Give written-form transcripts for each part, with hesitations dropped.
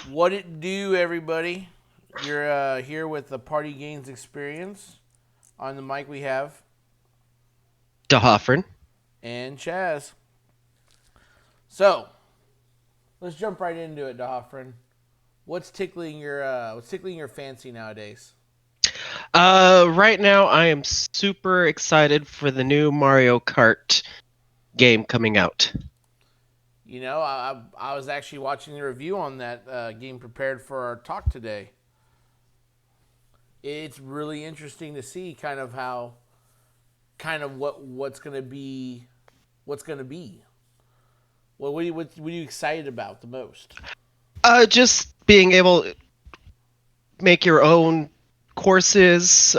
What it do, everybody? You're here with the Party Games Experience. On the mic, we have DeHoffern. and Chaz. So let's jump right into it, Dahofrin. What's tickling your fancy nowadays? Right now I am super excited for the new Mario Kart game coming out. I was actually watching the review on that game prepared for our talk today. It's really interesting to see kind of what's gonna be, what's gonna be. What are you excited about the most? Just being able to make your own courses,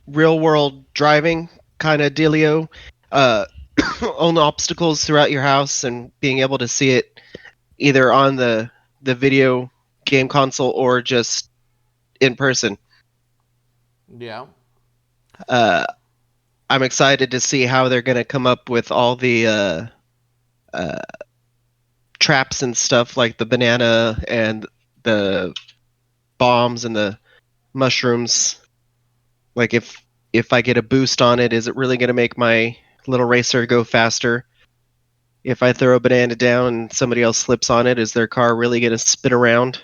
real world driving kind of dealio, uh, own obstacles throughout your house, and being able to see it either on the video game console or just in person. Yeah. Uh, I'm excited to see how they're going to come up with all the uh, traps and stuff like the banana and the bombs and the mushrooms. Like if I get a boost on it, is it really going to make my little racer go faster? If I throw a banana down and somebody else slips on it, is their car really going to spin around?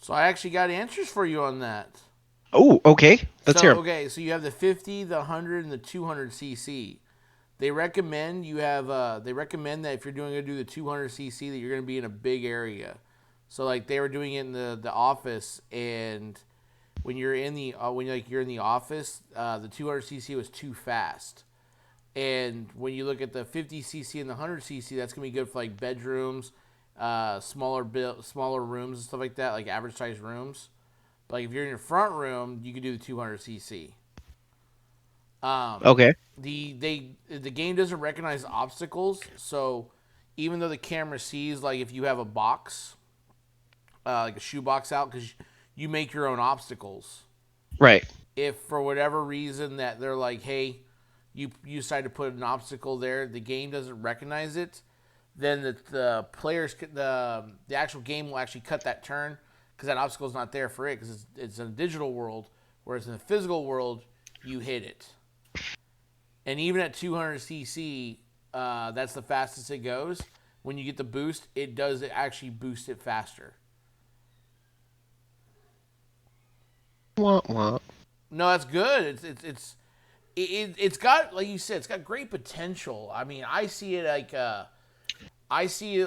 So I actually got answers for you on that. Oh, okay. Let's So hear them. okay, so you have the 50, the 100, and the 200 cc. They recommend that if you're going to do the 200 cc, that you're going to be in a big area. So like they were doing it in the office, and when you're in the you're in the office, the 200 cc was too fast. And when you look at the 50 cc and the 100 cc, that's gonna be good for like bedrooms, smaller rooms and stuff like that, like average size rooms. But like if you're in your front room, you can do the 200 cc. Um, Okay. the game doesn't recognize obstacles, so even though the camera sees like if you have a box, like a shoe box out, because you make your own obstacles. Right. If for whatever reason that they're like, hey, you decide to put an obstacle there, the game doesn't recognize it, then the players the actual game will actually cut that turn because that obstacle is not there for it because it's in a digital world, whereas in the physical world you hit it. And even at 200 cc, that's the fastest it goes. When you get the boost, it does actually boost it faster. Wah, wah. No, that's good. It's got, like you said, it's got great potential. I mean, I see it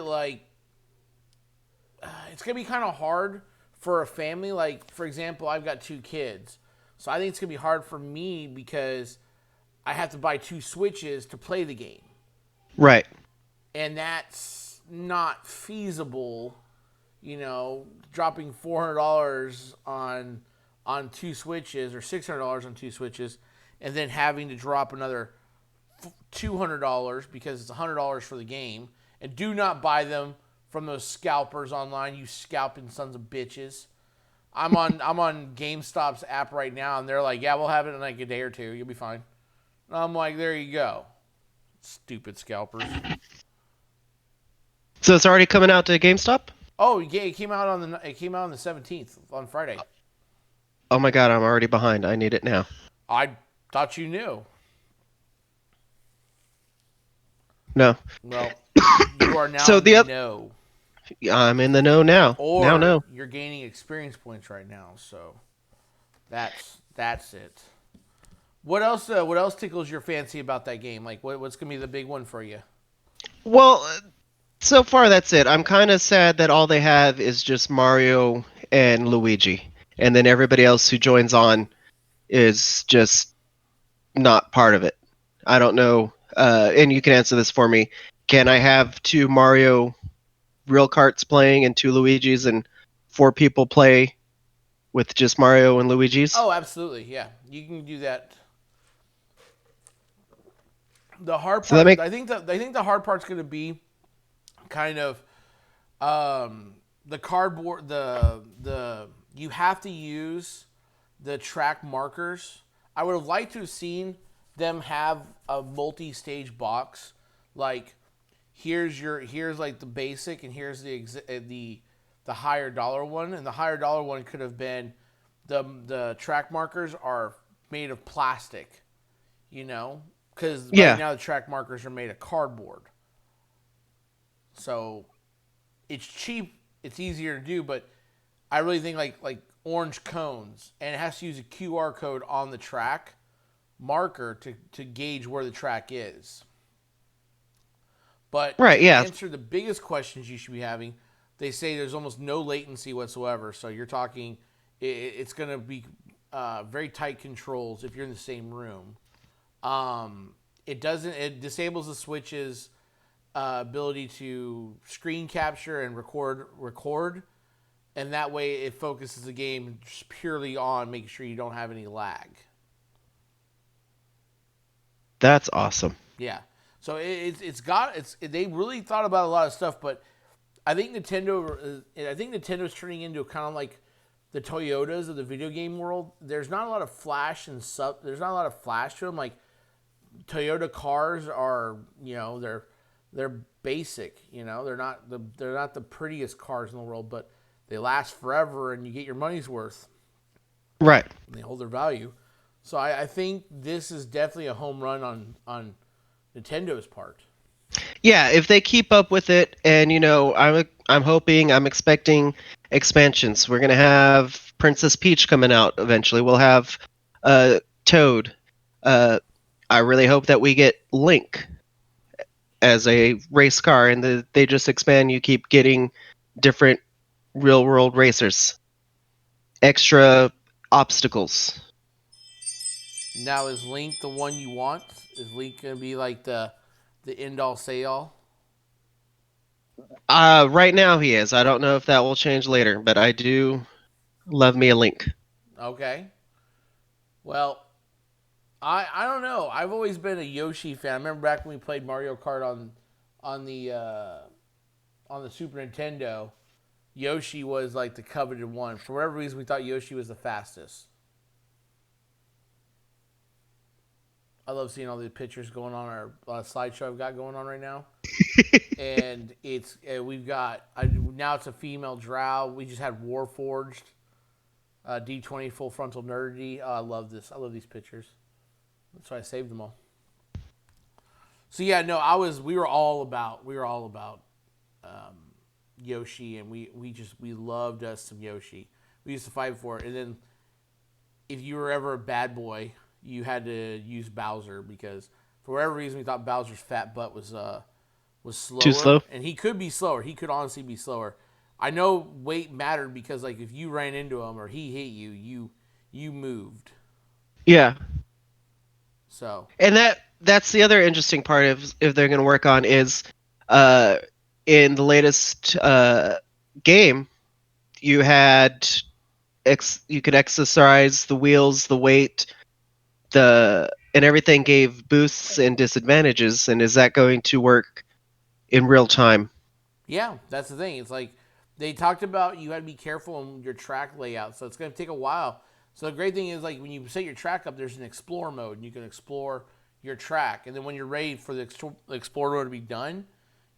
like it's gonna be kind of hard for a family. Like for example, I've got two kids, so I think it's gonna be hard for me because I have to buy two switches to play the game, Right. and that's not feasible. Dropping $400 on two switches or $600 on two switches, and then having to drop another $200 because it's $100 for the game. And do not buy them from those scalpers online, you scalping sons of bitches. I'm on GameStop's app right now, and they're like, "Yeah, we'll have it in like a day or two. You'll be fine." And I'm like, "There you go, stupid scalpers." So it's already coming out to GameStop? Oh, yeah, it came out on the 17th on Friday. Oh my god, I'm already behind. I need it now. I thought you knew. No. Well, you are now So in the the other, know, I'm in the know now. Now, or no. you're gaining experience points right now. So that's it. What else? What else tickles your fancy about that game? Like, what's gonna be the big one for you? Well, so far that's it. I'm kind of sad that all they have is just Mario and Luigi, and then everybody else who joins on is just not part of it. I don't know. And you can answer this for me. Can I have two Mario real carts playing and two Luigi's and four people play with just Mario and Luigi's? Oh, absolutely. Yeah, you can do that. The hard So that part, make I think the hard part's gonna be kind of the cardboard. The you have to use the track markers. I would have liked to have seen them have a multi-stage box, like here's like the basic and here's the the higher dollar one, and the higher dollar one could have been the track markers are made of plastic, you know, because right Yeah. now the track markers are made of cardboard. So it's cheap, it's easier to do, but I really think like orange cones, and it has to use a QR code on the track marker to gauge where the track is. But Right. to Yeah. answer the biggest questions you should be having, they say there's almost no latency whatsoever. So you're talking, it's going to be very tight controls if you're in the same room. It disables the switch's ability to screen capture and record, and that way it focuses the game just purely on making sure you don't have any lag. That's awesome. Yeah. So they really thought about a lot of stuff, but I think Nintendo's turning into kind of like the Toyotas of the video game world. There's not a lot of flash and sub. There's not a lot of flash to them. Like Toyota cars are, they're basic. They're not the prettiest cars in the world, but they last forever, and you get your money's worth. Right. And they hold their value. So I think this is definitely a home run on Nintendo's part. Yeah, if they keep up with it, and I'm expecting expansions. We're gonna have Princess Peach coming out eventually. We'll have Toad. Uh, I really hope that we get Link as a race car, and they just expand. You keep getting different real world racers, extra obstacles. Now, is Link the one you want? Is Link gonna be like the end all say all? Right now he is. I don't know if that will change later, but I do love me a Link. Okay. Well, I don't know. I've always been a Yoshi fan. I remember back when we played Mario Kart on the Super Nintendo. Yoshi was like the coveted one. For whatever reason, we thought Yoshi was the fastest. I love seeing all the pictures going on our slideshow I've got going on right now. And we've got now it's a female DROW. We just had WARFORGED, D20 full frontal nerdity. Oh, I love this. I love these pictures. That's why I saved them all. So yeah, no, we were all about Yoshi, and we loved us some Yoshi. We used to fight for it, and then if you were ever a bad boy, you had to use Bowser because for whatever reason we thought Bowser's fat butt was slower. Too slow? And he could be slower. He could honestly be slower. I know weight mattered because like if you ran into him or he hit you, you moved. Yeah. So And that's the other interesting part of if they're going to work on is in the latest game you had you could exercise the wheels, the weight, and everything gave boosts and disadvantages, and is that going to work in real time? yeah, that's the thing. It's like they talked about you had to be careful on your track layout, so it's going to take a while. So the great thing is like when you set your track up, there's an explore mode, and you can explore your track, and then when you're ready for the explore mode to be done,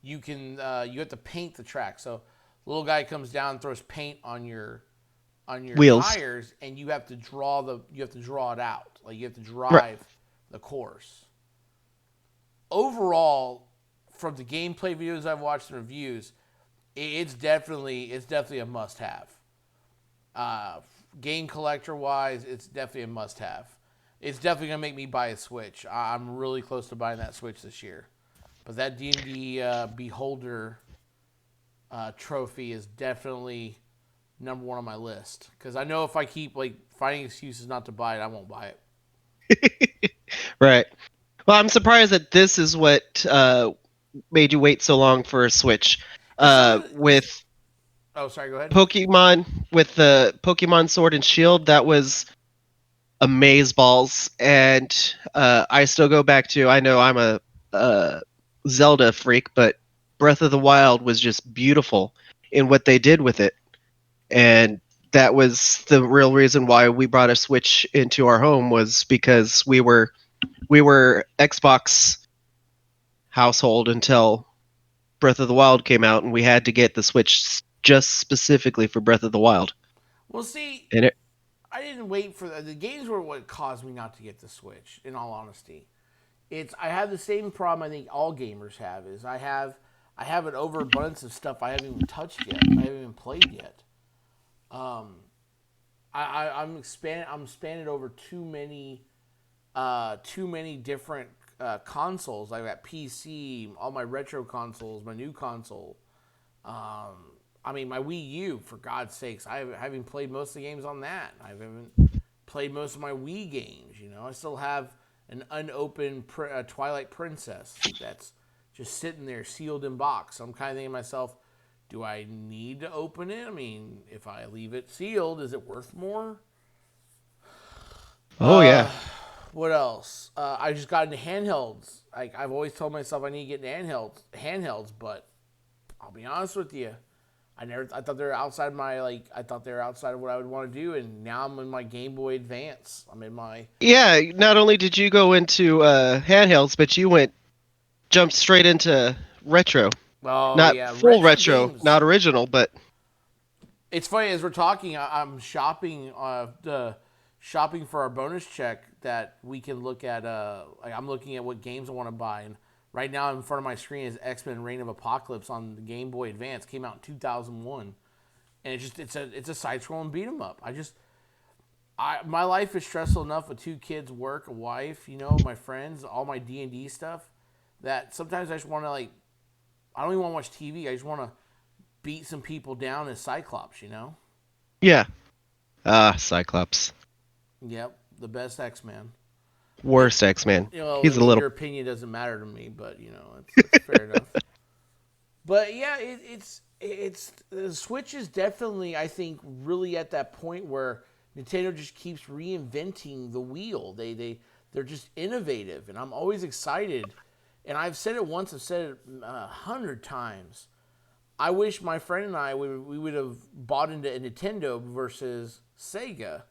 you have to paint the track. So the little guy comes down and throws paint on your Wheels. tires, and you have to draw it out. Like you have to drive Right. the course. Overall, from the gameplay videos I've watched and reviews, it's definitely a must-have. Game collector wise, it's definitely a must-have. It's definitely gonna make me buy a Switch. I'm really close to buying that Switch this year. But that D&D Beholder trophy is definitely number one on my list because I know if I keep like finding excuses not to buy it, I won't buy it. Right. Well, I'm surprised that this is what made you wait so long for a Switch. With Oh, sorry. Go ahead. Pokemon, with the Pokemon Sword and Shield, that was amazeballs, and I still go back to. I know I'm a Zelda freak, but Breath of the Wild was just beautiful in what they did with it, and that was the real reason why we brought a Switch into our home was because we were Xbox household until Breath of the Wild came out, and we had to get the Switch just specifically for Breath of the Wild. Well, see, And it, I didn't wait for the games were what caused me not to get the Switch. In all honesty, I have the same problem I think all gamers have is I have an overabundance of stuff I haven't even touched yet. I haven't even played yet. Um, I'm expanded over too many different consoles. I've got PC, all my retro consoles, my new console. I mean, my Wii U, for God's sakes, I haven't played most of the games on that. I haven't played most of my Wii games. You know, I still have an unopened Twilight Princess that's just sitting there sealed in box. So I'm kind of thinking to myself, do I need to open it? I mean, if I leave it sealed, is it worth more? oh yeah. What else? I just got into handhelds. Like I've always told myself I need to get into handhelds, but I'll be honest with you. I thought they were outside I thought they were outside of what I would want to do, and now I'm in my Game Boy Advance. I'm in my Yeah, not only did you go into handhelds, but you jumped straight into retro. oh Not yeah, full retro retro, games. not original, but It's funny as we're talking. I'm shopping the shopping for our bonus check that we can look at. Like I'm looking at what games I want to buy, and right now in front of my screen is X-Men: Reign of Apocalypse on the Game Boy Advance. Came out in 2001, and it's a side-scrolling beat 'em up. My life is stressful enough with two kids, work, a wife, my friends, all my D&D stuff, that sometimes I just want to I don't even want to watch TV. I just want to beat some people down as Cyclops. yeah. Cyclops. Yep, the best X-Man. It, Worst X-Man. I He's a mean, little. your opinion doesn't matter to me, but it's fair enough. But yeah, it's the Switch is definitely, I think, really at that point where Nintendo just keeps reinventing the wheel. They're just innovative, and I'm always excited. And I've said it once, I've said it 100 times. I wish my friend and I we would have bought into Nintendo versus Sega,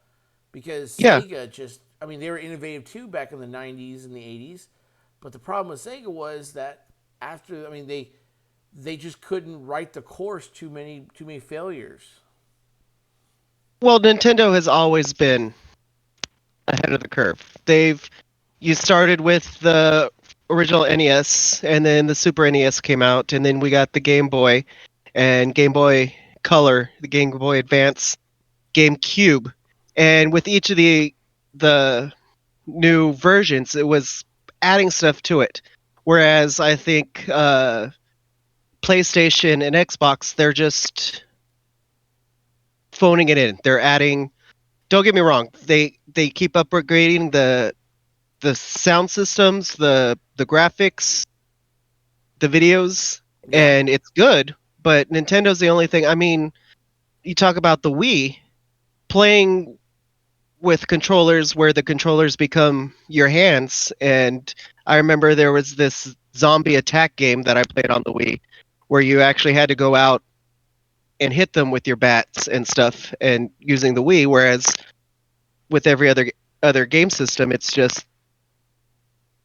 because Yeah. Sega just, I mean, they were innovative too back in the 90s and the 80s, but the problem with Sega was that after, I mean, they just couldn't write the course, too many failures. Well, Nintendo has always been ahead of the curve. You started with the original NES, and then the Super NES came out, and then we got the Game Boy and Game Boy Color, the Game Boy Advance, GameCube, and with each of the new versions, it was adding stuff to it. Whereas I think PlayStation and Xbox, they're just phoning it in. They're adding. Don't get me wrong. They keep upgrading the sound systems, the graphics, the videos, Yeah, and it's good. But Nintendo's the only thing. I mean, you talk about the Wii playing with controllers where the controllers become your hands. And I remember there was this zombie attack game that I played on the Wii where you actually had to go out and hit them with your bats and stuff and using the Wii, whereas with every other game system, it's just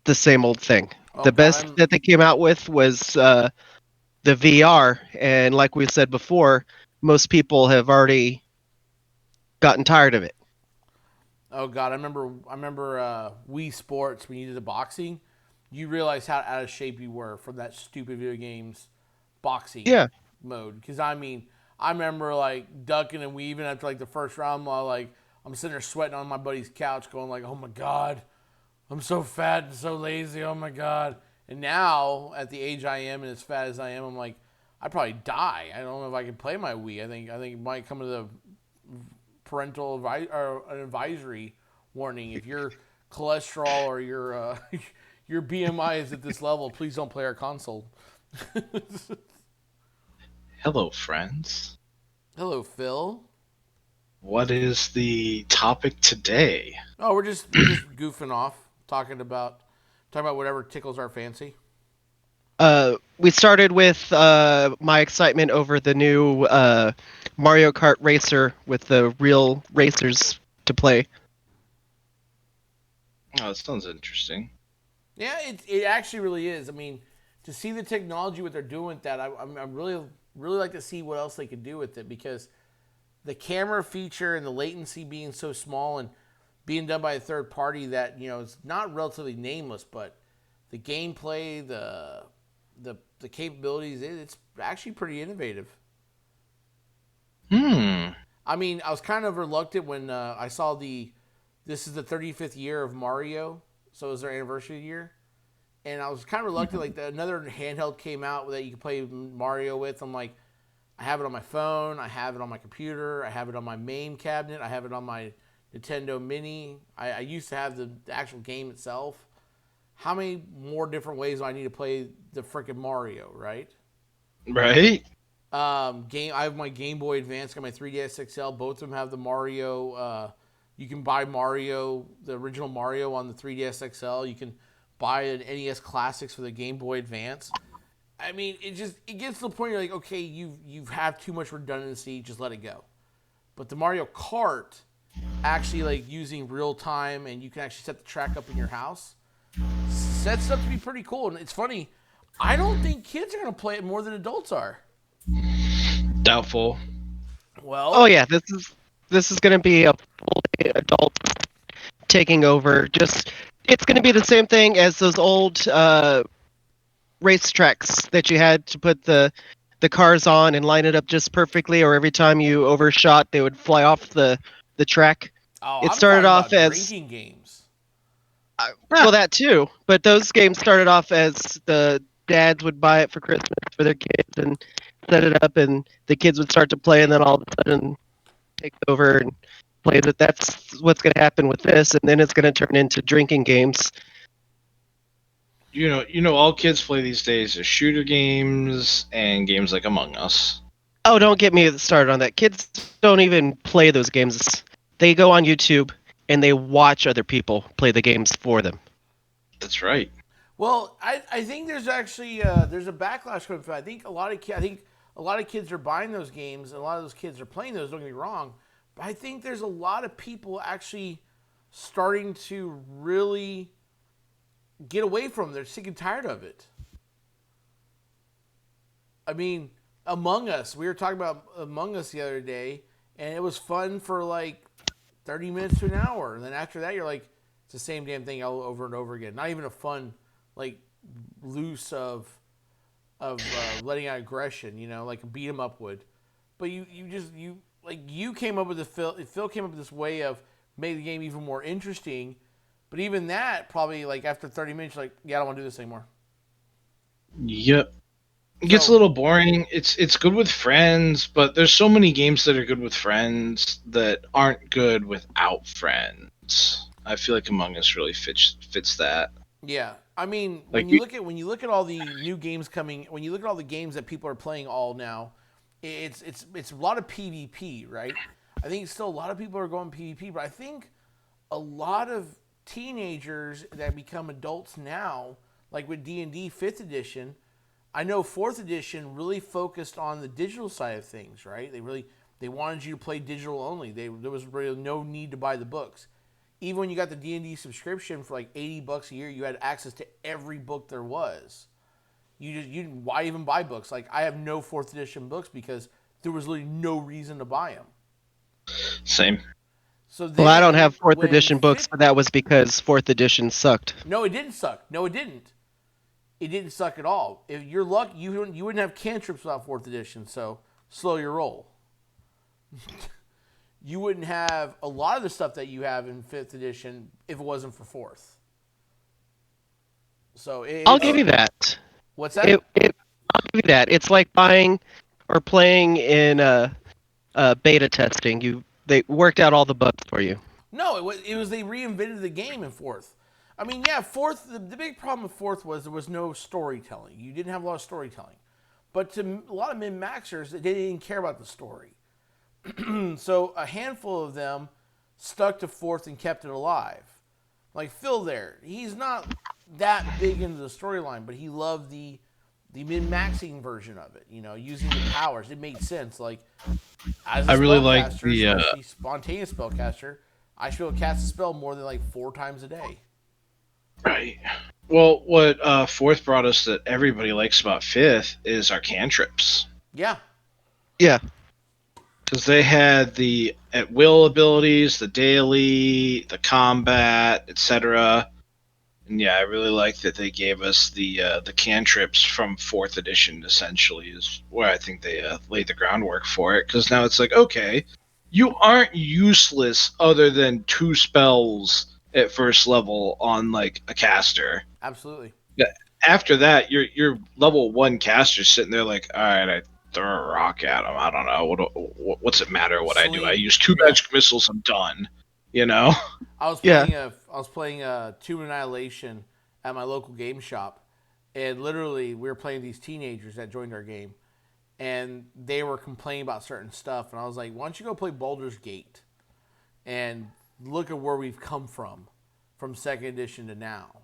the same old thing. oh The god, best that they came out with was the VR, and like we said before, most people have already gotten tired of it. I remember Wii Sports when you did the boxing. You realize how out of shape you were from that stupid video games boxing Yeah. mode. Because I mean, I remember ducking and weaving after the first round. While I'm sitting there sweating on my buddy's couch, going "Oh my god, I'm so fat and so lazy. Oh my god." And now at the age I am and as fat as I am, I'm like, I'd probably die. I don't know if I can play my Wii. I think it might come to the parental or an advisory warning. If your cholesterol or your your BMI is at this level, please don't play our console. Hello, friends. Hello, Phil. What is the topic today? Oh, we're just goofing off, talking about whatever tickles our fancy. We started with my excitement over the new Mario Kart Racer with the real racers to play. Oh, that sounds interesting. Yeah, it actually really is. I mean, to see the technology what they're doing with that, I'm really really like to see what else they could do with it, because the camera feature and the latency being so small and being done by a third party that, it's not relatively nameless, but the gameplay, the capabilities, it's actually pretty innovative. I mean, I was kind of reluctant when I saw this is the 35th year of Mario, so it was their anniversary year. And I was kind of reluctant, like another handheld came out that you could play Mario with. I'm like, I have it on my phone, I have it on my computer, I have it on my MAME cabinet, I have it on my Nintendo Mini. I used to have the actual game itself. How many more different ways do I need to play the freaking Mario, right? Right. I have my Game Boy Advance, got my 3DS XL. Both of them have the Mario. You can buy Mario, the original Mario, on the 3DS XL. You can buy an NES Classics for the Game Boy Advance. I mean, it gets to the point you're like, okay, you've had too much redundancy, just let it go. But the Mario Kart, actually like using real time, and you can actually set the track up in your house, sets up to be pretty cool. And it's funny, I don't think kids are going to play it more than adults are. Doubtful. Well, Oh yeah, this is going to be a fully adult taking over. It's going to be the same thing as those old racetracks that you had to put the cars on and line it up just perfectly, or every time you overshot, they would fly off the track. I'm started off as drinking games. Well, that too, but those games started off as the dads would buy it for Christmas for their kids and set it up, and the kids would start to play, and then all of a sudden take over and play that. That's what's going to happen with this, and then it's going to turn into drinking games. All kids play these days is shooter games and games like Among Us. Oh, don't get me started on that. Kids don't even play those games. They go on YouTube and they watch other people play the games for them. That's right. Well, I think there's actually there's a backlash coming from. I think a lot of kids are buying those games, and a lot of those kids are playing those. Don't get me wrong, but I think there's a lot of people actually starting to really get away from them. They're sick and tired of it. I mean, Among Us. We were talking about Among Us the other day, and it was fun for like 30 minutes to an hour, and then after that, you're like, it's the same damn thing all over and over again. Not even a fun, like, loose of letting out aggression, like a beat 'em up would. But you came up with Phil came up with this way of making the game even more interesting. But even that, probably like after 30 minutes, you're like, yeah, I don't want to do this anymore. Yep. It gets a little boring. It's good with friends, but there's so many games that are good with friends that aren't good without friends. I feel like Among Us really fits that. Yeah. I mean, when you look at all the new games coming, when you look at all the games that people are playing all now, it's a lot of PvP, right? I think still a lot of people are going PvP, but I think a lot of teenagers that become adults now, like with D&D 5th edition, I know 4th edition really focused on the digital side of things, right? They wanted you to play digital only. There was really no need to buy the books. Even when you got the D&D subscription for like $80 a year, you had access to every book there was. Why even buy books? Like, I have no 4th edition books because there was literally no reason to buy them. Same. So well, I don't have 4th edition books, but that was because 4th edition sucked. No, it didn't suck. No, it didn't. It didn't suck at all. If you're lucky, you wouldn't have cantrips without 4th edition, so slow your roll. You wouldn't have a lot of the stuff that you have in 5th edition if it wasn't for 4th. So I'll give you that. What's that? I'll give you that. It's like buying or playing in beta testing. They worked out all the bugs for you. No, it was they reinvented the game in 4th. I mean, yeah, 4th. The big problem with 4th was there was no storytelling. You didn't have a lot of storytelling. But to a lot of min-maxers, they didn't care about the story. So a handful of them stuck to 4th and kept it alive. Like Phil there, he's not that big into the storyline, but he loved the min-maxing version of it. Using the powers, it made sense. Like, as a especially spontaneous spellcaster, I should be able to cast a spell more than like 4 times a day. Right. Well, what 4th brought us that everybody likes about 5th is our cantrips. Yeah. Yeah. Because they had the at will abilities, the daily, the combat, etc. And yeah, I really like that they gave us the cantrips from fourth edition. Essentially, is where I think they laid the groundwork for it. Because now it's like, okay, you aren't useless other than 2 spells at first level on like a caster. Absolutely. Yeah. After that, your level 1 caster sitting there like, all right, I throw a rock at him. I don't know what's it matter what I do. I Sleep. use 2 Yeah. magic missiles. I'm done. You know. Yeah. I was playing Tomb Annihilation at my local game shop, and literally we were playing these teenagers that joined our game, and they were complaining about certain stuff, and I was like, why don't you go play Baldur's Gate, and look at where we've come from second edition to now.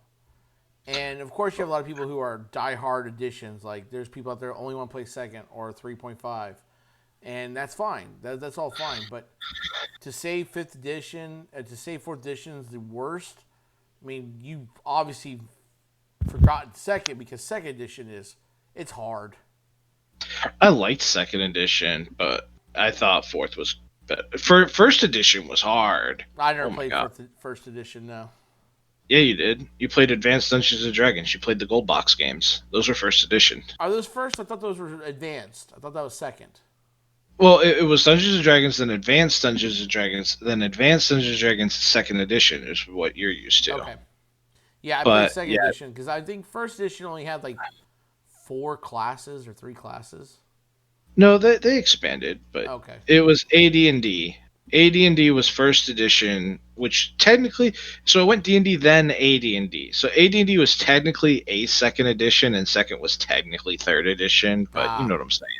And of course, you have a lot of people who are die-hard editions. Like there's people out there who only want to play second or 3.5, and that's fine. That's all fine. But to say fifth edition, to say fourth edition is the worst. I mean, you obviously forgotten second because second edition it's hard. I liked second edition, but I thought fourth was better. First edition was hard. I never Oh my played god. first edition. No. Yeah, you did. You played Advanced Dungeons and Dragons. You played the Gold Box games. Those were first edition. Are those first? I thought those were advanced. I thought that was second. Well, it was Dungeons and Dragons, then Advanced Dungeons and Dragons, then Advanced Dungeons and Dragons second edition is what you're used to. Okay. Yeah, I played But second yeah, edition because I think first edition only had like 4 classes or 3 classes. no, they expanded, but Okay. it was AD&D. AD&D was first edition, which technically, so it went D&D then AD&D. So AD&D was technically a second edition, and second was technically third edition. But you know what I'm saying.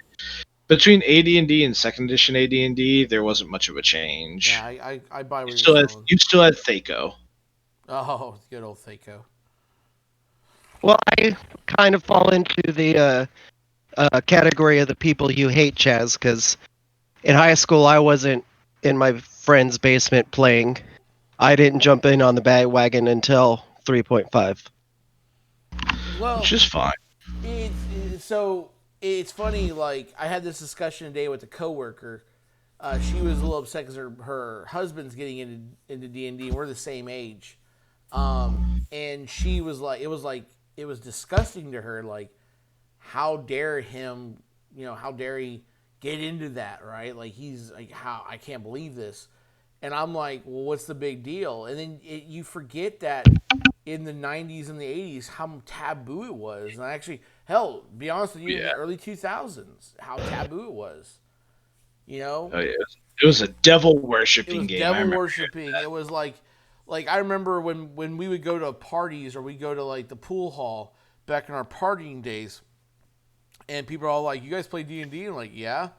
Between AD&D and second edition AD&D, there wasn't much of a change. Yeah, I buy what you're saying. You still had Thaco. Oh, good old Thaco. Well, I kind of fall into the category of the people you hate, Chaz, because in high school I wasn't in my friend's basement playing. I didn't jump in on the bandwagon until 3.5. Well, Which is fine. It's funny. Like I had this discussion today with a coworker. She was a little upset because her husband's getting into D&D. We're the same age, and she was like, it was disgusting to her. Like, how dare him? How dare he get into that? Right? Like he's like, how I can't believe this. And I'm like, well, what's the big deal? And then you forget that in the 90s and the 80s, how taboo it was. And actually, hell, be honest with you, in the early 2000s, how taboo it was. Oh yeah, it was a devil worshipping game. Devil worshipping. It was like I remember when we would go to parties or we'd go to like the pool hall back in our partying days, and people are all like, "You guys play D&D?" And like, yeah.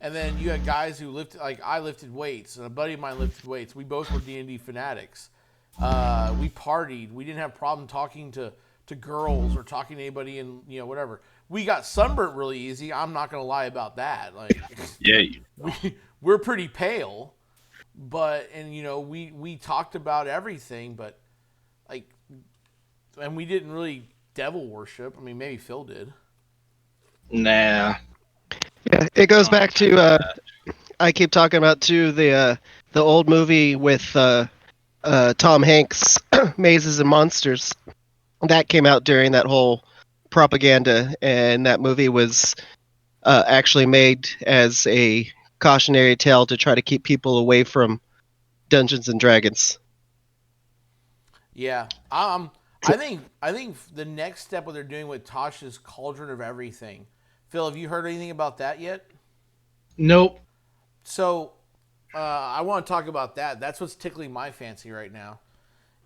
And then you had guys who lifted, like I lifted weights, and a buddy of mine lifted weights. We both were D&D fanatics. We partied. We didn't have problem talking to girls or talking to anybody, and whatever. We got sunburnt really easy. I'm not gonna lie about that. Like, yeah, we're pretty pale, but we talked about everything, but like, and we didn't really devil worship. I mean, maybe Phil did. Nah. Yeah, it goes back to I keep talking about too the old movie with Tom Hanks, Mazes and Monsters. That came out during that whole propaganda, and that movie was actually made as a cautionary tale to try to keep people away from Dungeons and Dragons. Yeah. I think the next step what they're doing with Tasha's Cauldron of Everything. Phil, have you heard anything about that yet? Nope. So, I want to talk about that. That's what's tickling my fancy right now.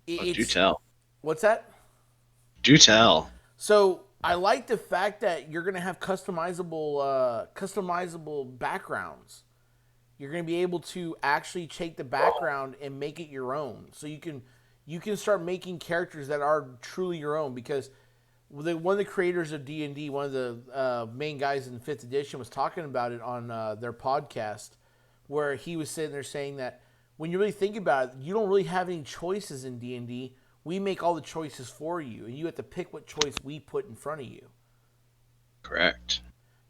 Do tell. What's that? Do tell. So, I like the fact that you're going to have customizable backgrounds. You're going to be able to actually take the background and make it your own. So you can start making characters that are truly your own, because one of the creators of D&D, one of the main guys in 5th edition, was talking about it on their podcast, where he was sitting there saying that when you really think about it, you don't really have any choices in D&D. We make all the choices for you, and you have to pick what choice we put in front of you. Correct.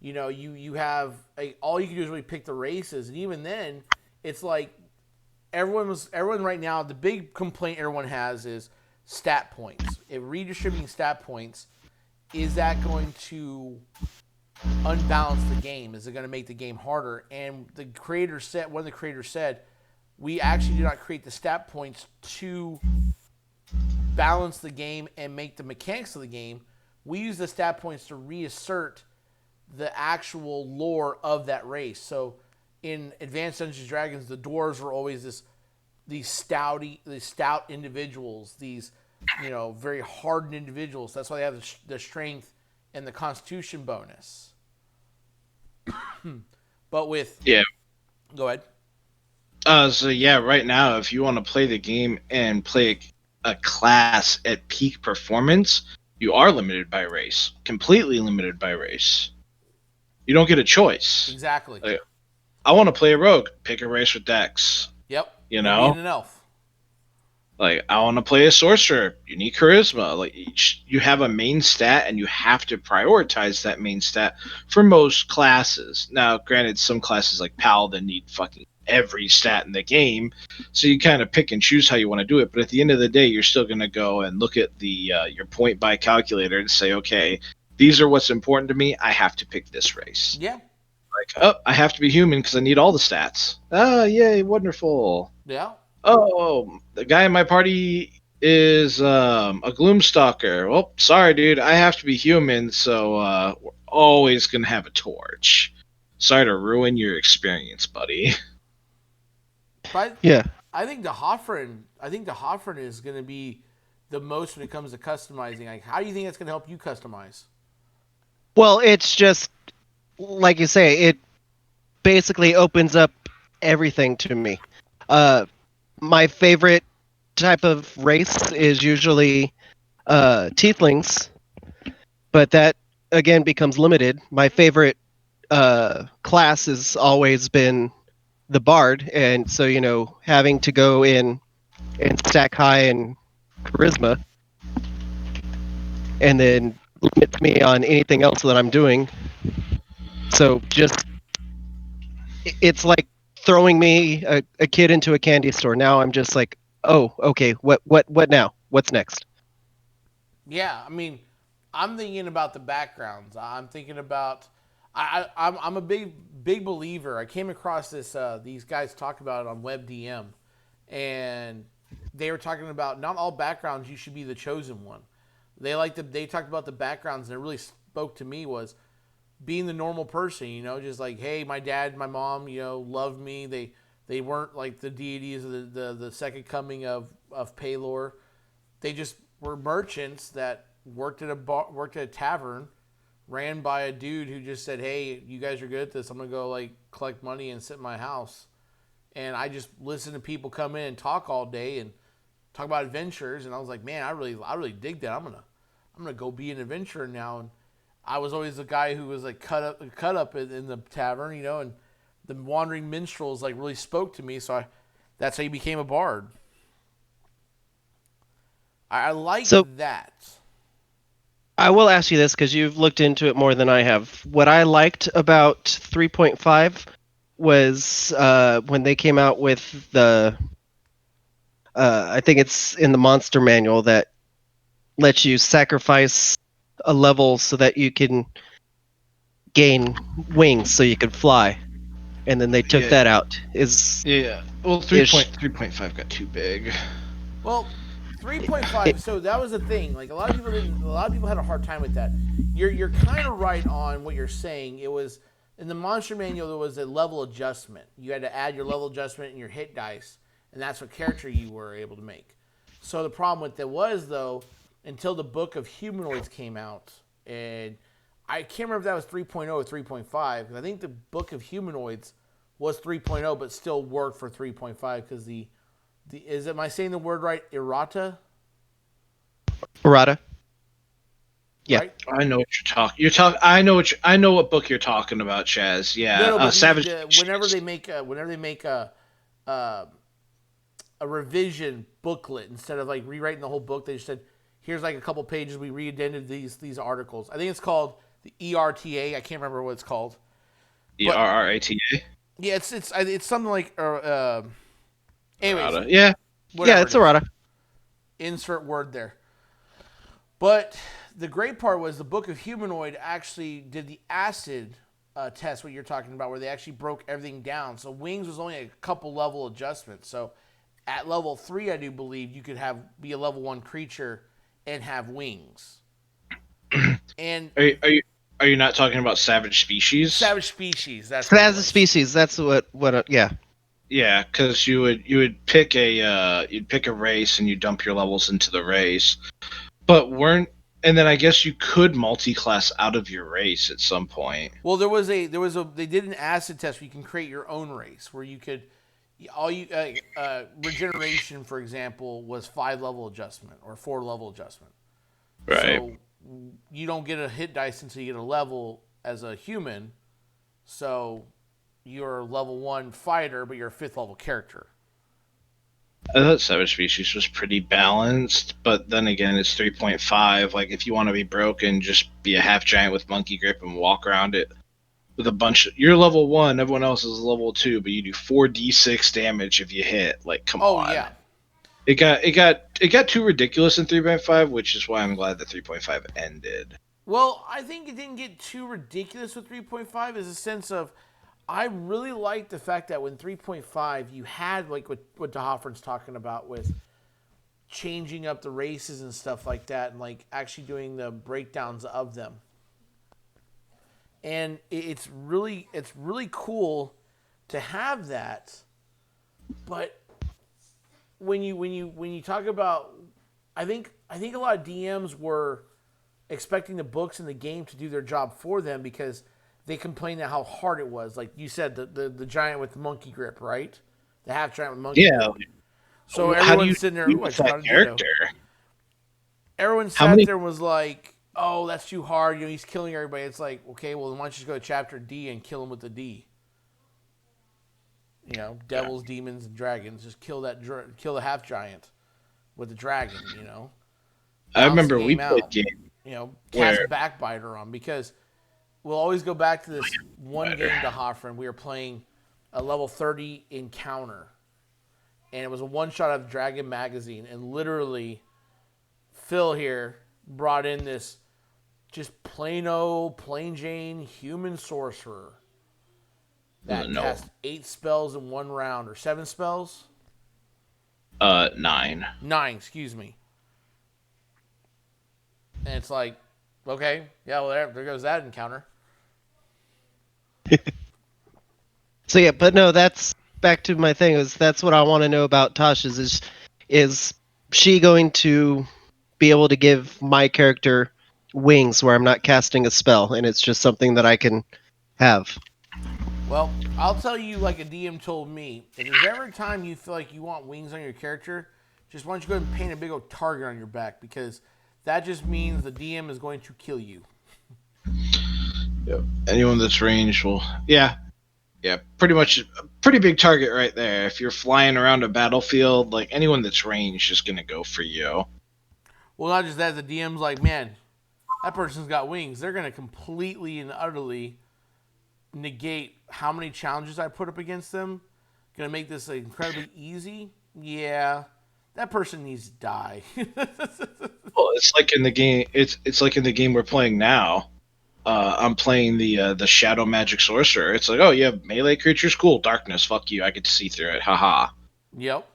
you have all you can do is really pick the races, and even then, it's like everyone right now. The big complaint everyone has is stat points. If redistributing stat points, is that going to unbalance the game? Is it going to make the game harder? And one of the creators said, we actually do not create the stat points to balance the game and make the mechanics of the game. We use the stat points to reassert the actual lore of that race. So in Advanced Dungeons and Dragons, the dwarves were always these stout individuals, these very hardened individuals. That's why they have the strength and the constitution bonus. But go ahead. Right now, if you want to play the game and play a class at peak performance, you are limited by race. Completely limited by race. You don't get a choice. Exactly. Like, I want to play a rogue. Pick a race with Dex. Yep. Being an elf. Like, I want to play a sorcerer. You need charisma. Like, you have a main stat, and you have to prioritize that main stat for most classes. Now, granted, some classes like Paladin need fucking every stat in the game, so you kind of pick and choose how you want to do it. But at the end of the day, you're still going to go and look at your point buy calculator and say, okay, these are what's important to me. I have to pick this race. Yeah. Like, I have to be human because I need all the stats. Ah, yay, wonderful. Yeah. Oh, the guy in my party is a Gloomstalker. Well, sorry, dude. I have to be human, so we're always going to have a torch. Sorry to ruin your experience, buddy. But Yeah. I think the Hoffren is going to be the most when it comes to customizing. Like, how do you think that's going to help you customize? Well, it's just like you say, it basically opens up everything to me. My favorite type of race is usually tieflings, but that again becomes limited. My favorite class has always been the bard, and so having to go in and stack high in charisma and then limit me on anything else that I'm doing. So it's like throwing me a kid into a candy store. Now I'm just like, oh, okay, what now? What's next? Yeah, I mean, I'm thinking about the backgrounds. I'm thinking about I'm a big believer. I came across these guys talk about it on WebDM, and they were talking about not all backgrounds you should be the chosen one. They talked about the backgrounds, and it really spoke to me was being the normal person, just like, hey, my dad, my mom, loved me. They weren't like the deities of the second coming of Pelor. They just were merchants that worked at a tavern, ran by a dude who just said, hey, you guys are good at this. I'm going to go like collect money and sit in my house. And I just listened to people come in and talk all day and talk about adventures. And I was like, man, I really dig that. I'm gonna go be an adventurer now. And I was always the guy who was like cut up in the tavern, and the wandering minstrels like really spoke to me. So that's how you became a bard. I like that. I will ask you this because you've looked into it more than I have. What I liked about 3.5 was when they came out with the I think it's in the monster manual that lets you sacrifice a level so that you can gain wings so you can fly. And then they took that out. Well, 3.5 got too big. Well, 3.5. So that was the thing. Like a lot of people had a hard time with that. You're kind of right on what you're saying. It was in the monster manual. There was a level adjustment. You had to add your level adjustment and your hit dice, and that's what character you were able to make. So the problem with that was though, until the Book of Humanoids came out, and I can't remember if that was 3.0 or 3.5. Because I think the Book of Humanoids was 3.0, but still worked for 3.5 because am I saying the word right? Errata. Yeah, right? I know what you're talking. I know what book you're talking about, Chaz. Yeah, No, Savage. Whenever they make a revision booklet, instead of like rewriting the whole book, they just said, here's like a couple pages we re-addended these articles. I think it's called the ERTA. I can't remember what it's called. ERRATA. Yeah, it's something like anyways, Errata. Yeah. whatever Yeah, it's errata. Insert word there. But the great part was the Book of Humanoid actually did the acid test, what you're talking about, where they actually broke everything down. So wings was only a couple level adjustments. So at level 3, I do believe you could be a level 1 creature and have wings. And Are you not talking about savage species? savage species. That's As a species, that's what yeah. Yeah, because you would pick you'd pick a race and you dump your levels into the race, but and then I guess you could multi-class out of your race at some point. Well, they did an acid test where you can create your own race, where you could regeneration, for example, was 5 level adjustment or 4 level adjustment. Right. So you don't get a hit dice until you get a level as a human. So you're a level 1 fighter, but you're a 5th level character. I thought Savage Species was pretty balanced, but then again, it's 3.5. Like, if you want to be broken, just be a half giant with monkey grip and walk around it with a bunch of. You're level 1, everyone else is level 2, but you do 4d6 damage if you hit. Like, come on. Oh yeah. It got too ridiculous in 3.5, which is why I'm glad that 3.5 ended. Well, I think it didn't get too ridiculous with 3.5 as a sense of I really liked the fact that when 3.5 you had like what DeHoffern's talking about with changing up the races and stuff like that and like actually doing the breakdowns of them. And it's really cool to have that. But when you talk about I think a lot of DMs were expecting the books and the game to do their job for them because they complained at how hard it was. Like you said, the giant with the monkey grip, right? The half giant with monkey grip. So everyone's sitting there, ooh, I just got a character. Everyone sat there and was like, oh, that's too hard. You know, he's killing everybody. It's like, okay, well, then why don't you just go to chapter D and kill him with the D? You know, devils, demons, and dragons. Just kill the half giant with the dragon, you know. I remember we played game. You know, cast Backbiter on because we'll always go back to this one game to Hoffren. We were playing a level 30 encounter. And it was a one-shot of Dragon Magazine. And literally, Phil here brought in this just plain Jane human sorcerer that cast 8 spells in 1 round. Or 7 spells? 9. 9, excuse me. And it's like, okay, yeah, well, there goes that encounter. So yeah, but no, that's back to my thing. That's what I want to know about Tosh is she going to be able to give my character wings where I'm not casting a spell and it's just something that I can have? Well, I'll tell you like a DM told me, if there's ever a time you feel like you want wings on your character, just why don't you go ahead and paint a big old target on your back because that just means the DM is going to kill you. Yep. Anyone that's ranged will... Yeah, pretty much a pretty big target right there. If you're flying around a battlefield, like anyone that's ranged is going to go for you. Well, not just that, the DM's like, man, that person's got wings. They're going to completely and utterly negate how many challenges I put up against them. Going to make this incredibly easy. Yeah, that person needs to die. Well, it's like in the game. It's like in the game we're playing now. I'm playing the Shadow Magic Sorcerer. It's like, oh, you have melee creatures? Cool. Darkness. Fuck you. I get to see through it. Haha. Yep.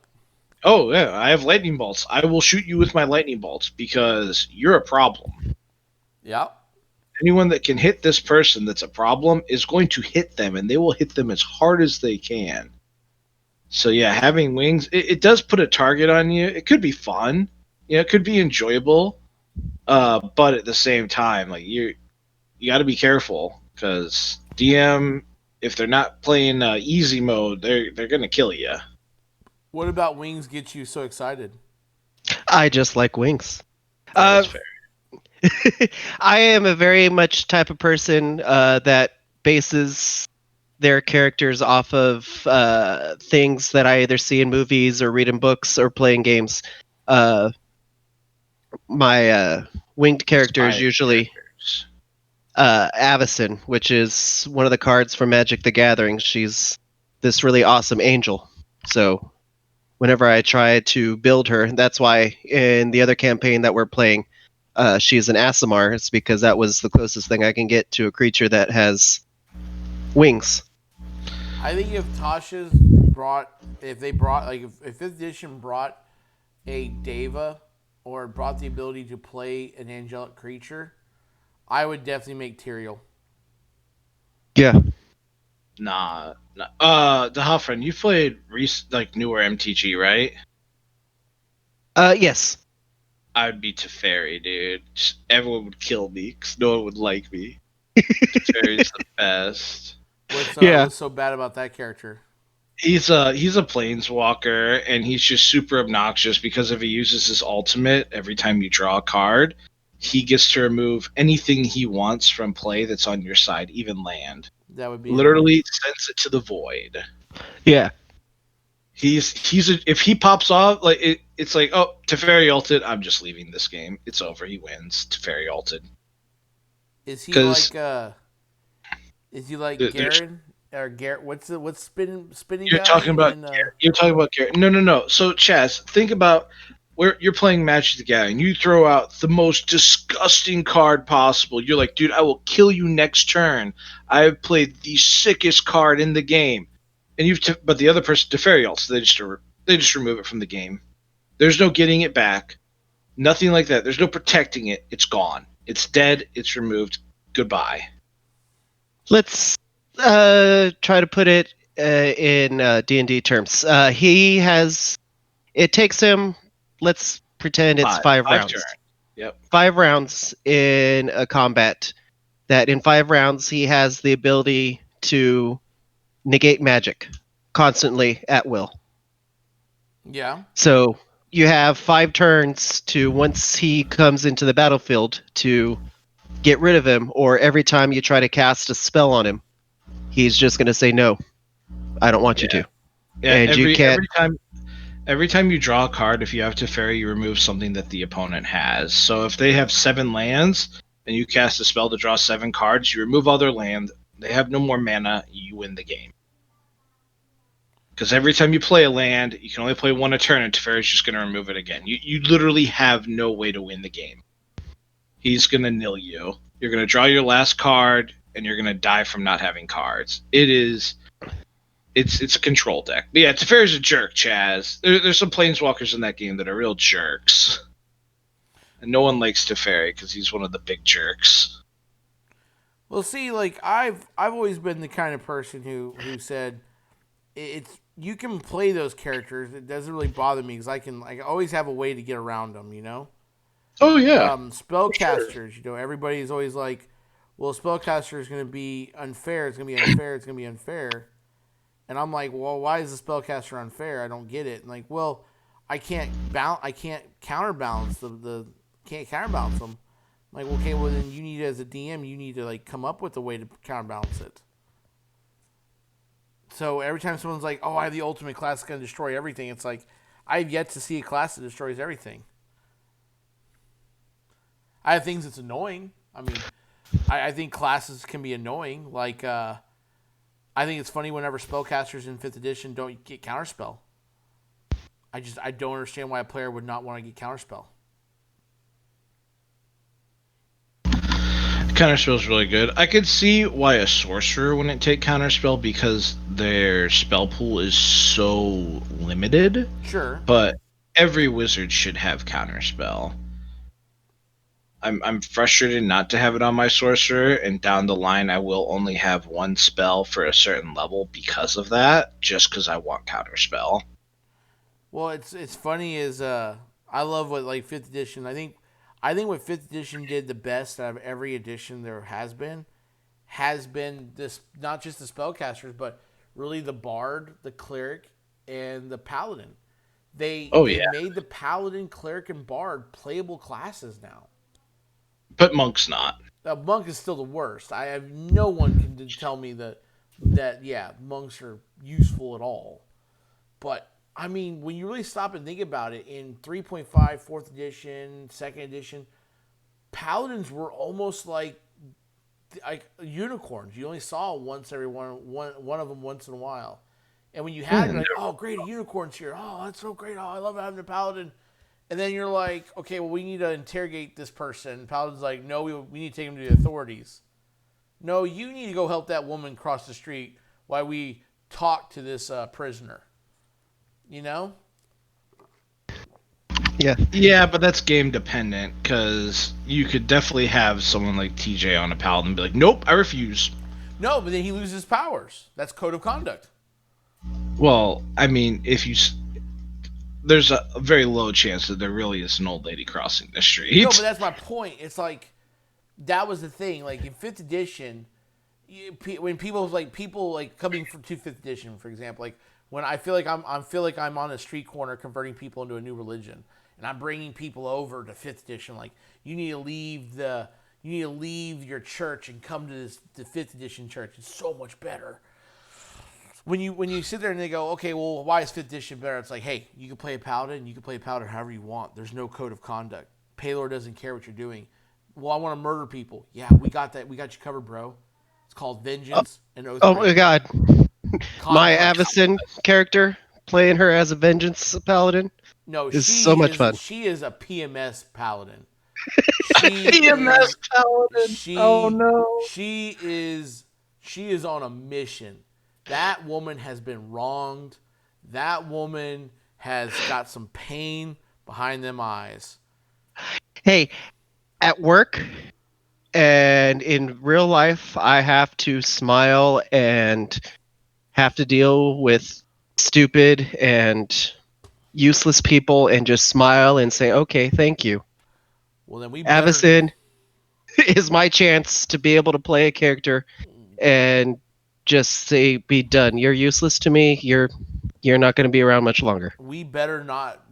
Oh, yeah. I have lightning bolts. I will shoot you with my lightning bolts because you're a problem. Yep. Anyone that can hit this person that's a problem is going to hit them, and they will hit them as hard as they can. So, yeah, having wings, it does put a target on you. It could be fun. Yeah, it could be enjoyable. But at the same time, like you got to be careful because DM, if they're not playing easy mode, they're gonna kill you. What about wings get you so excited? I just like wings. That's fair. I am a very much type of person that bases their characters off of things that I either see in movies or read in books or play in games. My winged characters usually Avacyn, which is one of the cards from Magic the Gathering. She's this really awesome angel. So whenever I try to build her, that's why in the other campaign that we're playing, she's an Aasimar. It's because that was the closest thing I can get to a creature that has wings. I think if they brought, like, if 5th edition brought a Deva or brought the ability to play an angelic creature, I would definitely make Tyrael. Yeah. Nah. The Huffren, you played newer MTG, right? Yes. I'd be Teferi, dude. Everyone would kill me because no one would like me. Teferi's the best. What's so bad about that character? He's a planeswalker, and he's just super obnoxious because if he uses his ultimate every time you draw a card, he gets to remove anything he wants from play that's on your side, even land. That would be Literally sends it to the void. Yeah. If he pops off, like it's like, oh, Teferi ulted, I'm just leaving this game. It's over. He wins. Teferi ulted. Is he like Garen or Garrett? What's spinning You're guy? talking about you're talking about Garrett. No. So Chaz, think about where you're playing Magic the Gathering. You throw out the most disgusting card possible. You're like, dude, I will kill you next turn. I have played the sickest card in the game, and but the other person Teferi ults, so they just remove it from the game. There's no getting it back. Nothing like that. There's no protecting it. It's gone. It's dead. It's removed. Goodbye. Let's try to put it in D&D terms. It takes him, let's pretend it's 5 rounds. Turn. Yep. 5 rounds in a combat. That in 5 rounds, he has the ability to negate magic constantly at will. Yeah. So you have 5 turns to, once he comes into the battlefield, to get rid of him, or every time you try to cast a spell on him, he's just going to say, no, I don't want you to. Yeah, and you can't... every time you draw a card, if you have Teferi, you remove something that the opponent has. So if they have 7 lands, and you cast a spell to draw 7 cards, you remove all their land, they have no more mana, you win the game. Because every time you play a land, you can only play 1 a turn, and Teferi's just going to remove it again. You literally have no way to win the game. He's going to nil you. You're going to draw your last card, and you're going to die from not having cards. It's a control deck. But yeah, Teferi's a jerk, Chaz. There's some planeswalkers in that game that are real jerks. And no one likes Teferi because he's one of the big jerks. Well, see, like I've always been the kind of person who said you can play those characters. It doesn't really bother me because I always have a way to get around them. You know. Oh yeah. Spellcasters. Sure. Everybody's always like, well, spellcaster is going to be unfair. It's going to be unfair. It's going to be unfair. And I'm like, well, why is the spellcaster unfair? I don't get it. And like, well, I can't counterbalance counterbalance them. I'm like, okay, well then you need, as a DM, you need to like come up with a way to counterbalance it. So every time someone's like, oh, I have the ultimate class that's going to destroy everything, it's like, I have yet to see a class that destroys everything. I have things that's annoying. I mean, I think classes can be annoying. Like, I think it's funny whenever spellcasters in 5th edition don't get counterspell. I don't understand why a player would not want to get counterspell. Counterspell is really good. I could see why a sorcerer wouldn't take counterspell because their spell pool is so limited. Sure. But every wizard should have counterspell. I'm frustrated not to have it on my sorcerer, and down the line I will only have 1 spell for a certain level because of that, just because I want counterspell. Well, it's funny is I love what like 5th edition. I think what 5th edition did the best out of every edition there has been this, not just the spellcasters, but really the bard, the cleric, and the paladin. They made the paladin, cleric, and bard playable classes now. But monk's not. Monk is still the worst. I have no one can tell me that yeah, monks are useful at all. But I mean, when you really stop and think about it, in 3.5, 4th edition, 2nd edition, paladins were almost like like unicorns. You only saw once every one of them once in a while. And when you had it, like, oh, great, a unicorn's here. Oh, that's so great. Oh, I love having a paladin. And then you're like, okay, well, we need to interrogate this person. Paladin's like, no, we need to take him to the authorities. No, you need to go help that woman cross the street while we talk to this prisoner. You know? Yeah. Yeah, but that's game dependent, because you could definitely have someone like TJ on a paladin and be like, nope, I refuse. No, but then he loses powers. That's code of conduct. Well, I mean, there's a very low chance that there really is an old lady crossing the street. No, but that's my point. It's like, that was the thing. Like, in 5th edition, when people coming to 5th edition, for example, like, when I feel like I'm on a street corner converting people into a new religion, and I'm bringing people over to 5th edition, like, you need to leave your church and come to the 5th edition church. It's so much better. When you sit there and they go, okay, well, why is 5th edition better? It's like, hey, you can play a paladin. You can play a paladin however you want. There's no code of conduct. Paylor doesn't care what you're doing. Well, I want to murder people. Yeah, we got that. We got you covered, bro. It's called Vengeance and Oath. Oh my god. My Avacyn character, playing her as a Vengeance paladin, is so much fun. She is a PMS paladin. PMS paladin. Oh no. She is on a mission. That woman has been wronged. That woman has got some pain behind them eyes. Hey, at work and in real life, I have to smile and have to deal with stupid and useless people and just smile and say, okay, thank you. Well, then Avacyn is my chance to be able to play a character and just say, be done. You're useless to me. You're not going to be around much longer. We better not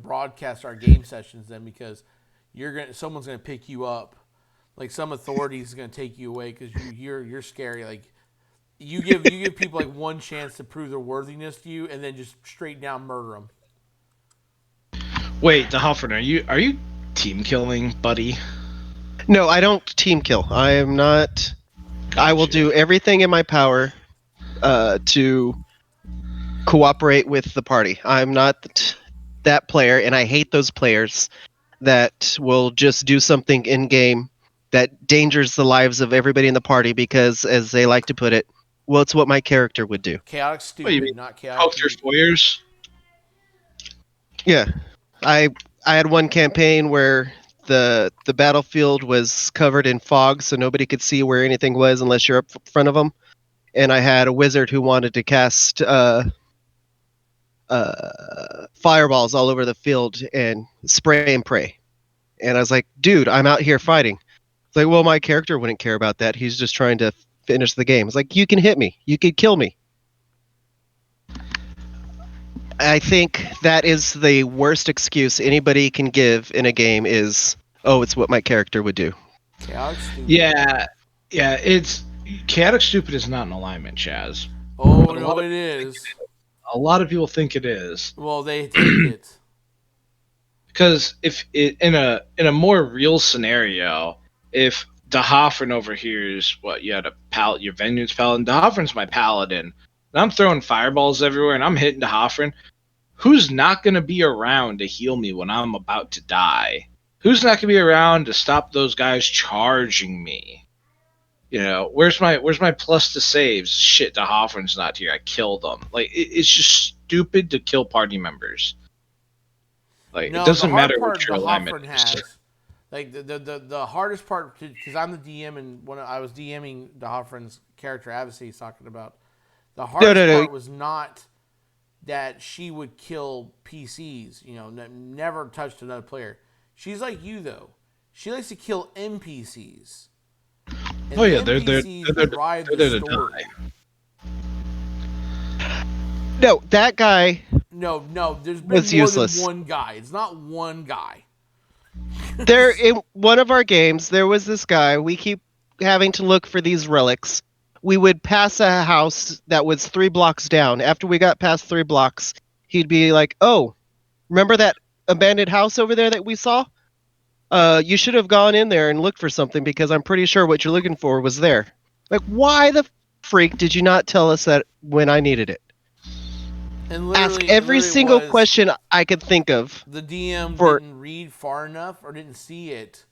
broadcast our game sessions then, because someone's gonna pick you up. Like, some authority is gonna take you away because you're scary. Like, you give people like one chance to prove their worthiness to you, and then just straight down murder them. Wait, DeHoffern, are you team killing, buddy? No, I don't team kill. I am not. Gotcha. I will do everything in my power to cooperate with the party. I'm not that player, and I hate those players that will just do something in game that endangers the lives of everybody in the party because, as they like to put it, well, it's what my character would do. Chaotic stupid, not chaotic. Poke your foyers? Yeah, I had one campaign where the battlefield was covered in fog, so nobody could see where anything was unless you're up front of them. And I had a wizard who wanted to cast fireballs all over the field and spray and pray. And I was like, dude, I'm out here fighting. It's like, well, my character wouldn't care about that. He's just trying to finish the game. It's like, you can hit me. You can kill me. I think that is the worst excuse anybody can give in a game is, oh, it's what my character would do. Chaotic stupid. Yeah, it's chaotic stupid is not an alignment, Chaz. Oh, no, it is. A lot of people think it is. Well, they take it. Because if in a more real scenario, if DeHoffern overhears what you had your Vengeance paladin, DeHoffern's my paladin, and I'm throwing fireballs everywhere and I'm hitting DeHoffern, who's not going to be around to heal me when I'm about to die? Who's not going to be around to stop those guys charging me? You know, where's my plus to saves? Shit, DeHoffern's not here. I killed them. Like, it's just stupid to kill party members. Like, no, it doesn't the hard matter part what your alignment has, is. like the hardest part, because I'm the DM, and when I was DMing DeHoffern's character, Avacyn, he's talking about, the hardest part was not that she would kill PCs. You know, never touched another player. She's like you though. She likes to kill NPCs. And oh yeah, they're drive the story. No, that guy. No, there's been more useless. than one guy. It's not one guy. There, in one of our games, there was this guy. We keep having to look for these relics. We would pass a house that was 3 blocks down. After we got past 3 blocks, he'd be like, "Oh, remember that abandoned house over there that we saw? you should have gone in there and looked for something because I'm pretty sure what you're looking for was there. Like, why the freak did you not tell us that when I needed it? And Ask literally, every single question I could think of. The DM for didn't read far enough or didn't see it.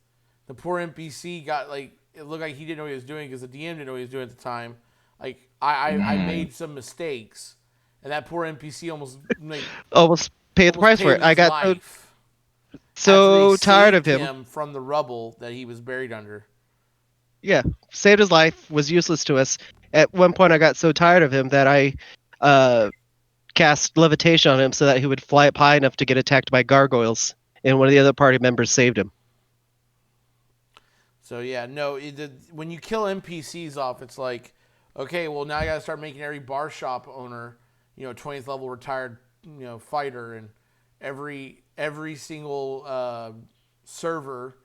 The poor NPC got like it looked like he didn't know what he was doing because the DM didn't know what he was doing at the time. Like I made some mistakes, and that poor NPC almost almost paid the price paid for it. with I his got life so after they tired of saved him. from the rubble that he was buried under. Yeah, saved his life, was useless to us. At one point, I got so tired of him that I cast levitation on him so that he would fly up high enough to get attacked by gargoyles, and one of the other party members saved him. So yeah, no. When you kill NPCs off, it's like, okay, well now I got to start making every bar shop owner, 20th level retired, fighter, and every single server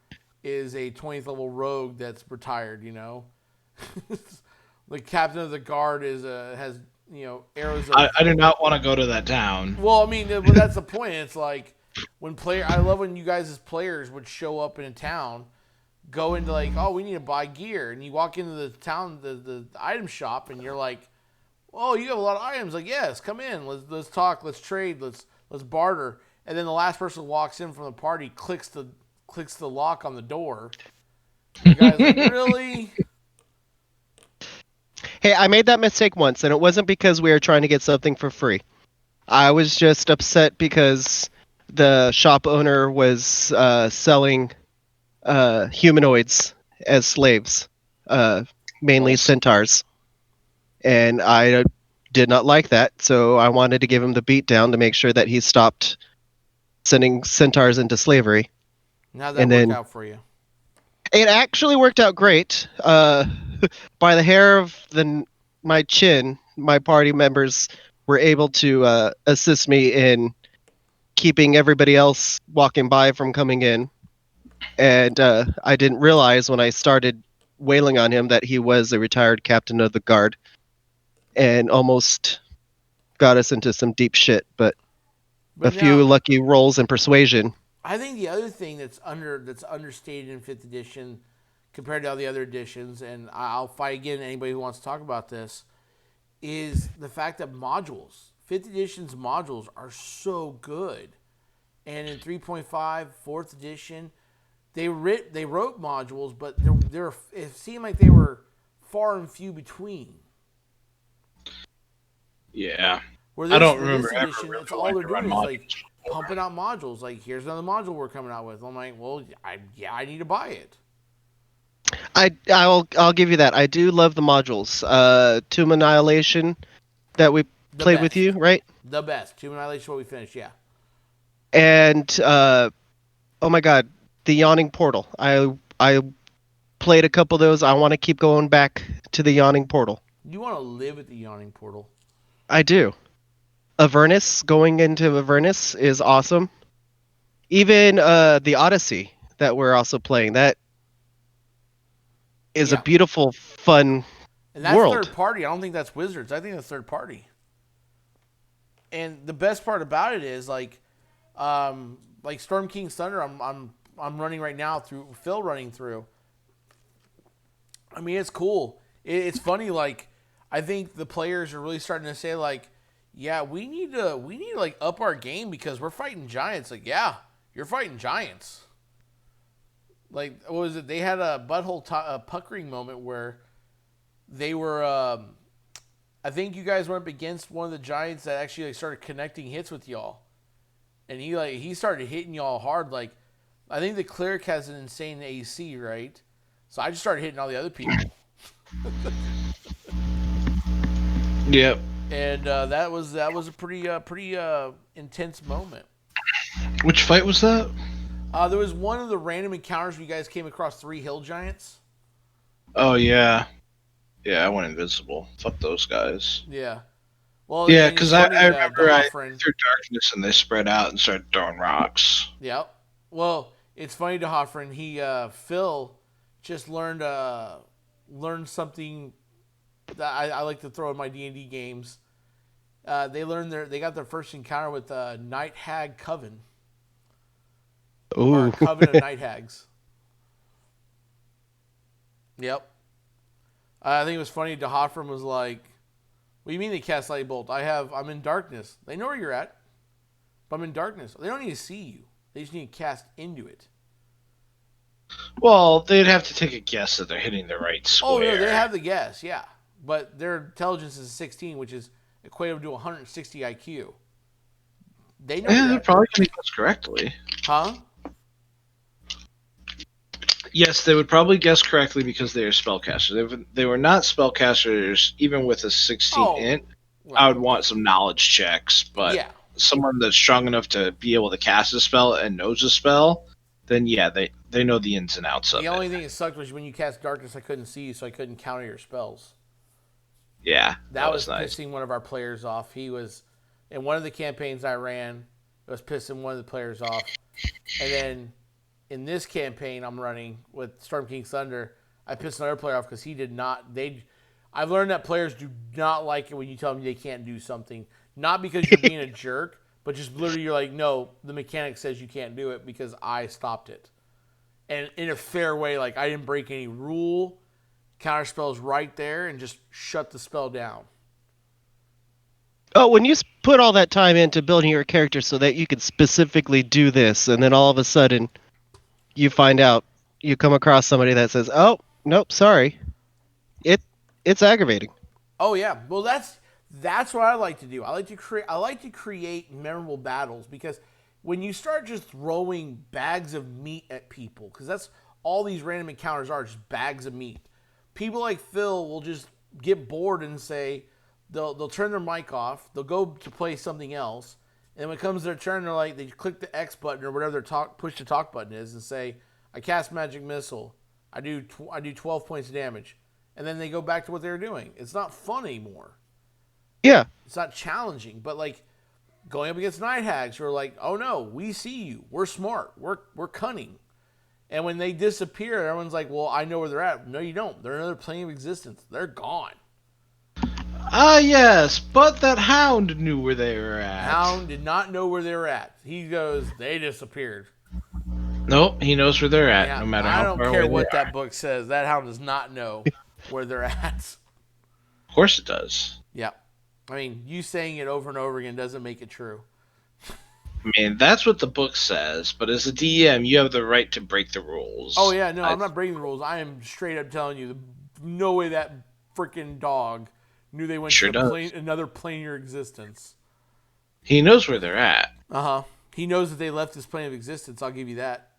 is a 20th level rogue that's retired. The captain of the guard has arrows. I do not want to go to that town. Well, I mean, but that's the point. It's like I love when you guys as players would show up in a town, go into like, oh, we need to buy gear, and you walk into the town, the item shop, and you're like, oh, you have a lot of items. Like, yes, come in, let's talk, let's trade, let's barter. And then the last person who walks in from the party clicks the lock on the door. You guys like, really? Hey, I made that mistake once, and it wasn't because we were trying to get something for free. I was just upset because the shop owner was selling humanoids as slaves, mainly centaurs. And I did not like that, so I wanted to give him the beatdown to make sure that he stopped sending centaurs into slavery. How'd that work out for you? It actually worked out great. By the hair of my chin, my party members were able to assist me in keeping everybody else walking by from coming in. And I didn't realize when I started wailing on him that he was a retired captain of the guard, and almost got us into some deep shit. But a few lucky rolls in persuasion. I think the other thing that's understated in 5th edition compared to all the other editions, and I'll fight again anybody who wants to talk about this, is the fact that 5th edition's modules are so good. And in 3.5, 4th edition, they wrote modules, but it seemed like they were far and few between. Yeah. I don't remember this edition, it's all they're doing is like pumping out modules. Like, here's another module we're coming out with. I'm like, well, I need to buy it. I'll give you that. I do love the modules. Tomb Annihilation that we played with you, right? The best. Tomb Annihilation, what we finished, yeah. And oh my god, the Yawning Portal. I played a couple of those. I want to keep going back to the Yawning Portal. You want to live at the Yawning Portal? I do. Avernus, going into Avernus is awesome. Even the Odyssey that we're also playing, that is a beautiful, fun and that's world. Third party. I don't think that's Wizards. I think that's third party. And the best part about it is like Storm King's Thunder. I'm running right now through Phil running through. I mean, it's cool. It's funny. Like, I think the players are really starting to say like, yeah, we need to like up our game because we're fighting giants. Like, yeah, you're fighting giants. Like, what was it? They had a butthole puckering moment where they were. I think you guys went up against one of the giants that actually like started connecting hits with y'all, and he started hitting y'all hard. Like, I think the cleric has an insane AC, right? So I just started hitting all the other people. Yep. And that was a pretty intense moment. Which fight was that? There was one of the random encounters where you guys came across 3 hill giants. Oh yeah, yeah. I went invisible. Fuck those guys. Yeah. Well, yeah, because I remember I threw Hoffren, darkness and they spread out and started throwing rocks. Yep. Well, it's funny to Hoffren. Phil just learned something that I like to throw in my D&D games. They got their first encounter with Night Hag Coven. Ooh. Or Coven of Night Hags. Yep. I think it was funny. DeHoffman was like, "What do you mean they cast Light Bolt? I'm in darkness. They know where you're at, but I'm in darkness. They don't need to see you. They just need to cast into it." Well, they'd have to take a guess that they're hitting the right square. Oh no, they have the guess, yeah. But their intelligence is 16, which is equated to 160 IQ. They know. Yeah, they're probably going to guess correctly. Huh? Yes, they would probably guess correctly because they are spellcasters. If they were not spellcasters, even with a 16 int, Right. I would want some knowledge checks. But Yeah. someone that's strong enough to be able to cast a spell and knows a spell, then yeah, they know the ins and outs of it. The only thing that sucked was when you cast darkness, I couldn't see you, so I couldn't counter your spells. Yeah, That was nice. pissing one of our players off. He was, in one of the campaigns I ran, it was pissing one of the players off. And then in this campaign I'm running with Storm King Thunder, I pissed another player off because he did not. I've learned that players do not like it when you tell them they can't do something. Not because you're being a jerk, but just literally you're like, no, the mechanic says you can't do it because I stopped it. And in a fair way, like I didn't break any rule. Counterspell's right there and just shut the spell down. Oh, when you put all that time into building your character so that you could specifically do this, and then all of a sudden you find out, you come across somebody that says, "Oh, nope, sorry," it's aggravating. Oh yeah, well that's what I like to do. I like to create memorable battles because when you start just throwing bags of meat at people, because that's all these random encounters are, just bags of meat. People like Phil will just get bored and say they'll turn their mic off, they'll go to play something else, and when it comes to their turn, they click the X button or whatever their push to talk button is and say, "I cast magic missile. I do 12 points of damage," and then they go back to what they were doing. It's not fun anymore. Yeah. It's not challenging, but like going up against Night Hags who are like, "Oh no, we see you. We're smart. We're cunning." And when they disappear, everyone's like, "Well, I know where they're at." No, you don't. They're another plane of existence. They're gone. Ah, yes, but that hound knew where they were at. Hound did not know where they were at. He goes, "They disappeared." Nope, he knows where they're at, Yeah, no matter I how don't far care away what they that are. book says. That hound does not know where they're at. Of course it does. Yeah. I mean, you saying it over and over again doesn't make it true. I mean, that's what the book says, but as a DM, you have the right to break the rules. Oh, yeah, no, I'm not breaking the rules. I am straight up telling you, no way that freaking dog knew they went Sure to does. another planar existence. He knows where they're at. Uh-huh. He knows that they left this plane of existence, I'll give you that.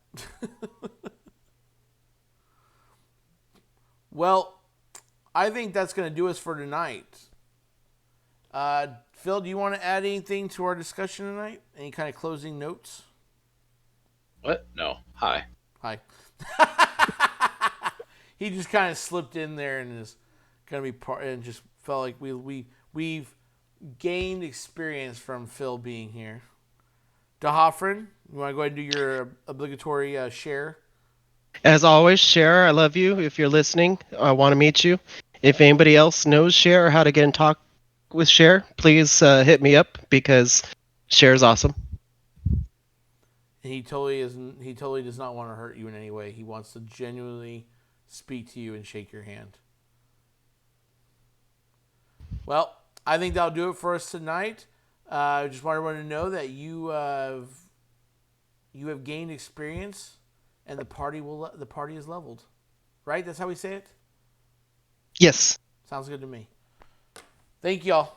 Well, I think that's going to do us for tonight. Phil, do you want to add anything to our discussion tonight? Any kind of closing notes? What? No. Hi. Hi. He just kind of slipped in there and is going to be part, and just felt like we've gained experience from Phil being here. DeHoffren, you want to go ahead and do your obligatory share? As always, Cher, I love you. If you're listening, I want to meet you. If anybody else knows Cher or how to get in talk with Cher, please hit me up because Cher's awesome. And he totally does not want to hurt you in any way. He wants to genuinely speak to you and shake your hand. Well, I think that'll do it for us tonight. I just want everyone to know that you have gained experience, and the party is leveled. Right? That's how we say it? Yes. Sounds good to me. Thank y'all.